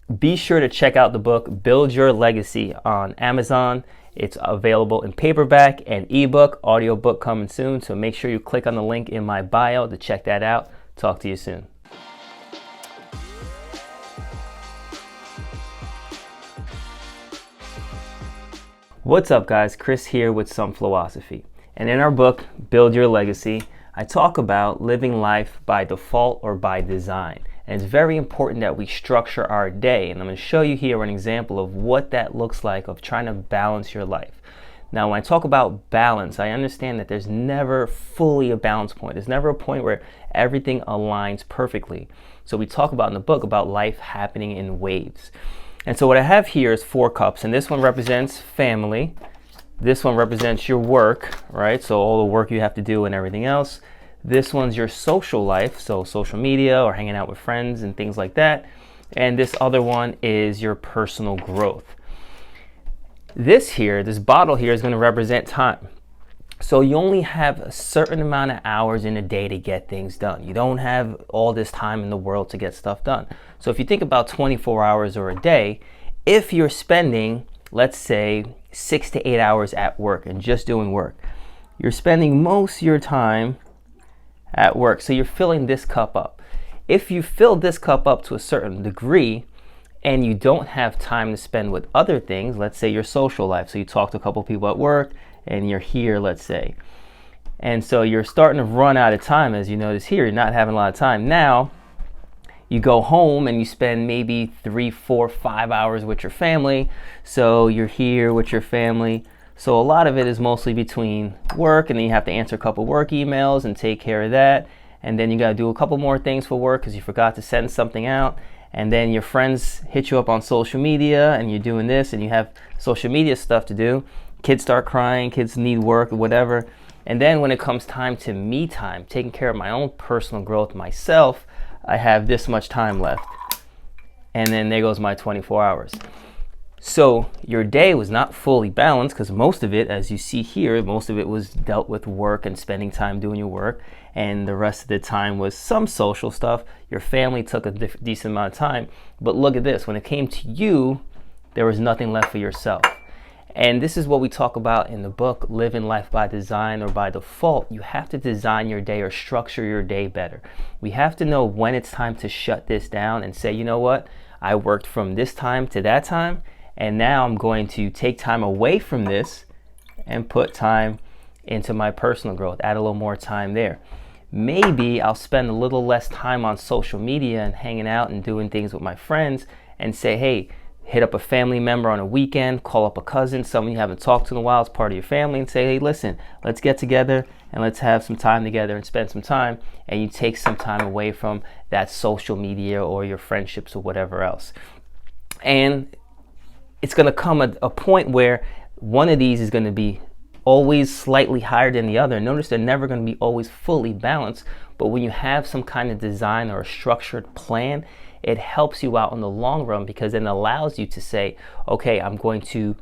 Be sure to check out the book Build Your Legacy on Amazon. It's available in paperback and ebook, audiobook coming soon. So make sure you click on the link in my bio to check that out. Talk to you soon. What's up, guys? Chris here with Some Flowosophy. And in our book, Build Your Legacy, I talk about living life by default or by design. And it's very important that we structure our day. And I'm going to show you here an example of what that looks like of trying to balance your life. Now, when I talk about balance, I understand that there's never fully a balance point. There's never a point where everything aligns perfectly. So we talk about in the book about life happening in waves. And so what I have here is 4 cups, and this one represents family. This one represents your work, right? So all the work you have to do and everything else. This one's your social life, so social media or hanging out with friends and things like that. And this other one is your personal growth. This bottle here is going to represent time. So you only have a certain amount of hours in a day to get things done. You don't have all this time in the world to get stuff done. So if you think about 24 hours or a day, if you're spending, let's say, 6 to 8 hours at work and just doing work, you're spending most of your time at work. So you're filling this cup up. If you fill this cup up to a certain degree and you don't have time to spend with other things, let's say your social life, so you talk to a couple people at work and you're here, let's say, and so you're starting to run out of time. As you notice here, you're not having a lot of time. Now you go home and you spend maybe 3, 4, 5 hours with your family. So you're here with your family. So a lot of it is mostly between work, and then you have to answer a couple work emails and take care of that. And then you got to do a couple more things for work because you forgot to send something out. And then your friends hit you up on social media and you're doing this and you have social media stuff to do. Kids start crying, kids need work or whatever. And then when it comes time to me time, taking care of my own personal growth myself, I have this much time left. And then there goes my 24 hours. So your day was not fully balanced because most of it, as you see here, most of it was dealt with work and spending time doing your work. And the rest of the time was some social stuff. Your family took a decent amount of time. But look at this. When it came to you, there was nothing left for yourself. And this is what we talk about in the book, Living Life by Design or by Default. You have to design your day or structure your day better. We have to know when it's time to shut this down and say, you know what? I worked from this time to that time, and now I'm going to take time away from this and put time into my personal growth, add a little more time there. Maybe I'll spend a little less time on social media and hanging out and doing things with my friends and say, hey, hit up a family member on a weekend, call up a cousin, someone you haven't talked to in a while as part of your family, and say, hey, listen, let's get together and let's have some time together and spend some time. And you take some time away from that social media or your friendships or whatever else. And it's going to come a point where one of these is going to be always slightly higher than the other. Notice they're never going to be always fully balanced, but when you have some kind of design or a structured plan, it helps you out in the long run because it allows you to say, okay, I'm going to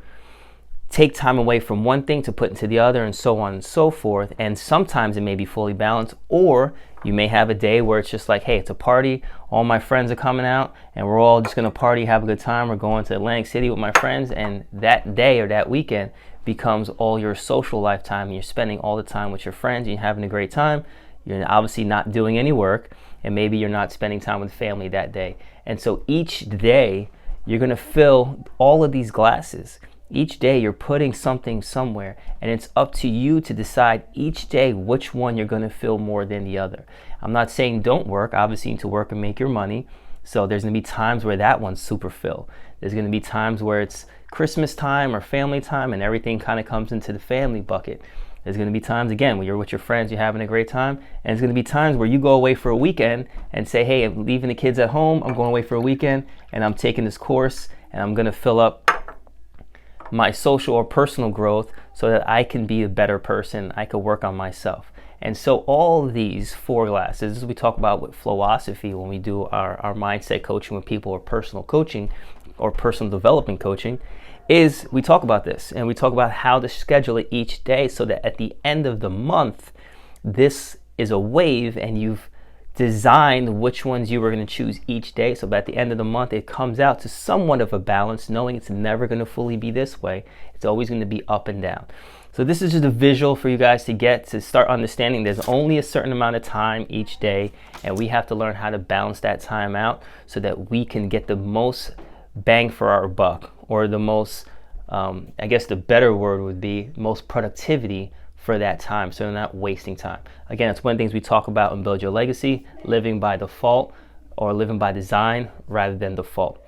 take time away from one thing to put into the other and so on and so forth. And sometimes it may be fully balanced, or you may have a day where it's just like, hey, it's a party. All my friends are coming out and we're all just going to party, have a good time. We're going to Atlantic City with my friends. And that day or that weekend becomes all your social lifetime. You're spending all the time with your friends. You're having a great time. You're obviously not doing any work. And maybe you're not spending time with family that day. And so each day you're going to fill all of these glasses. Each day you're putting something somewhere, and it's up to you to decide each day which one you're going to fill more than the other. I'm not saying don't work. Obviously you need to work and make your money. So there's going to be times where that one's super full. There's going to be times where it's Christmas time or family time and everything kind of comes into the family bucket. There's going to be times, again, when you're with your friends, you're having a great time. And there's going to be times where you go away for a weekend and say, hey, I'm leaving the kids at home. I'm going away for a weekend and I'm taking this course and I'm going to fill up my social or personal growth so that I can be a better person. I could work on myself. And so all these 4 glasses, as we talk about with Flowosophy when we do our mindset coaching with people or personal coaching or personal development coaching, is we talk about this and we talk about how to schedule it each day so that at the end of the month, this is a wave and you've design which ones you were going to choose each day, so by the end of the month it comes out to somewhat of a balance, knowing it's never going to fully be this way. It's always going to be up and down. So this is just a visual for you guys to get to start understanding there's only a certain amount of time each day, and we have to learn how to balance that time out so that we can get the most bang for our buck, or the most, I guess the better word would be most productivity for that time, so they're not wasting time. Again, it's one of the things we talk about in Build Your Legacy, living by default or living by design rather than default.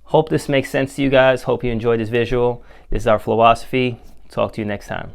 Hope this makes sense to you guys. Hope you enjoyed this visual. This is our philosophy. Talk to you next time.